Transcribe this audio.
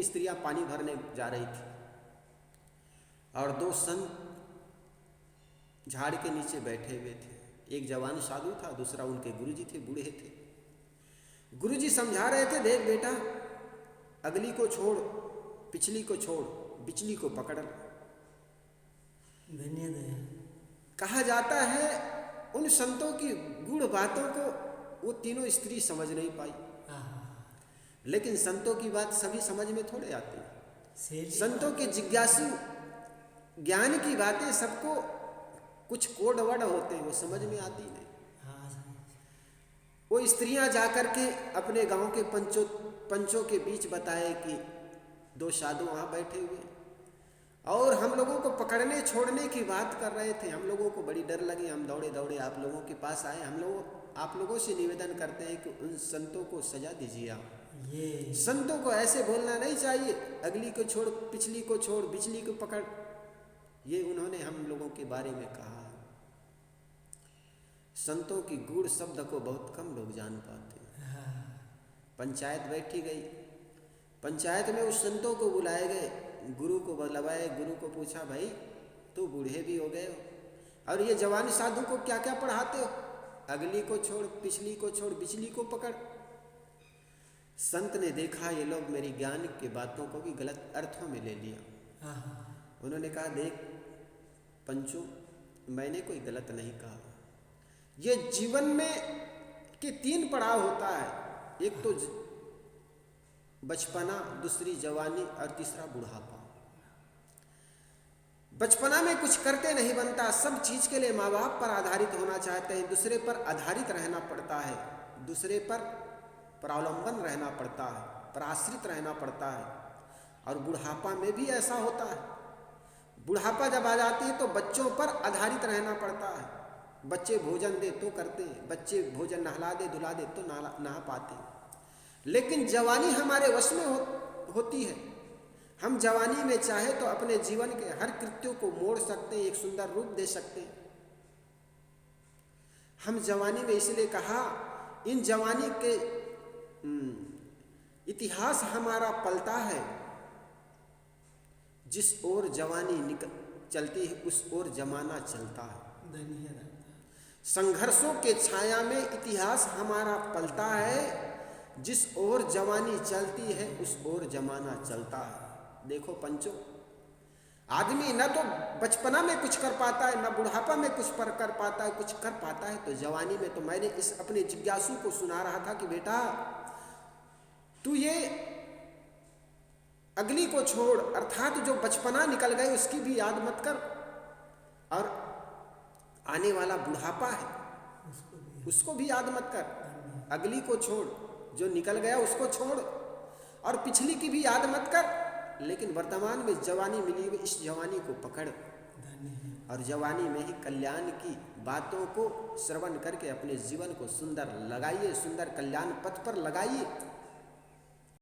स्त्रियां पानी भरने जा रही थी और दो संत झाड़ के नीचे बैठे हुए थे। एक जवान साधु था, दूसरा उनके गुरुजी थे, बूढ़े थे। गुरुजी समझा रहे थे, देख बेटा, अगली को छोड़, पिछली को छोड़, बिचली को पकड़। कहा जाता है उन संतों की गूढ़ बातों को वो तीनों स्त्री समझ नहीं पाई, लेकिन संतों की बात सभी समझ में थोड़े आती है। संतों के जिज्ञासु ज्ञान की बातें सबको कुछ कोड वर्ड होते हैं, वो समझ में आती नहीं। वो स्त्रियां जाकर के अपने गांव के पंचों के बीच बताए कि दो साधु वहां बैठे हुए और हम लोगों को पकड़ने छोड़ने की बात कर रहे थे। हम लोगों को बड़ी डर लगी, हम दौड़े दौड़े आप लोगों के पास आए। आप लोगों से निवेदन करते हैं कि उन संतों को सजा दीजिए। आप संतों को ऐसे बोलना नहीं चाहिए, अगली को छोड़, पिछली को छोड़, बिचली को पकड़। ये उन्होंने हम लोगों के बारे में कहा। संतों की गूढ़ शब्द को बहुत कम लोग जान पाते हैं। पंचायत बैठी गई, पंचायत में उस संतों को बुलाए गए, गुरु को बुलवाए। गुरु को पूछा, भाई तो बूढ़े भी हो गए हो और ये जवान साधु को क्या क्या पढ़ाते हो? अगली को छोड़, पिछली को छोड़, बिचली को पकड़। संत ने देखा ये लोग मेरी ज्ञान की बातों को भी गलत अर्थों में ले लिया। उन्होंने कहा, देख पंचो, मैंने कोई गलत नहीं कहा। ये जीवन में के 3 पड़ाव होता है, एक तो बचपना, दूसरी जवानी और तीसरा बुढ़ापा। बचपना में कुछ करके नहीं बनता, सब चीज के लिए माँ बाप पर आधारित होना चाहते हैं, दूसरे पर आधारित रहना पड़ता है, दूसरे पर परावलंबन रहना पड़ता है, पराश्रित रहना पड़ता है। और बुढ़ापा में भी ऐसा होता है। बुढ़ापा जब आ जाती है तो बच्चों पर आधारित रहना पड़ता है। बच्चे भोजन दे तो करते हैं, बच्चे भोजन नहला दे धुला दे तो नहा पाते हैं। लेकिन जवानी हमारे वश में होती है। हम जवानी में चाहे तो अपने जीवन के हर कृत्यों को मोड़ सकते हैं, एक सुंदर रूप दे सकते हैं। हम जवानी में इसलिए कहा, इन जवानी के इतिहास हमारा पलता है। जिस ओर जवानी चलती है उस ओर जमाना चलता है। संघर्षों के छाया में इतिहास हमारा पलता है, जिस ओर जवानी चलती है उस ओर जमाना चलता है। देखो पंचो, आदमी न तो बचपना में कुछ कर पाता है, न बुढ़ापा में कुछ कर पाता है, कुछ कर पाता है तो जवानी में। तो मैंने इस अपने जिज्ञासु को सुना रहा था कि बेटा, तू ये अगली को छोड़, अर्थात जो बचपना निकल गए उसकी भी याद मत कर, और आने वाला बुढ़ापा है उसको भी याद मत कर। अगली को छोड़, जो निकल गया उसको छोड़, और पिछली की भी याद मत कर, लेकिन वर्तमान में जवानी मिली हुई इस जवानी को पकड़, और जवानी में ही कल्याण की बातों को श्रवण करके अपने जीवन को सुंदर लगाइए, सुंदर कल्याण पथ पर लगाइए।